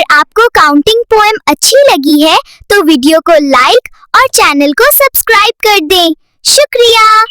अगर आपको counting poem अच्छी लगी है तो वीडियो को लाइक और चैनल को सब्सक्राइब कर दें। शुक्रिया।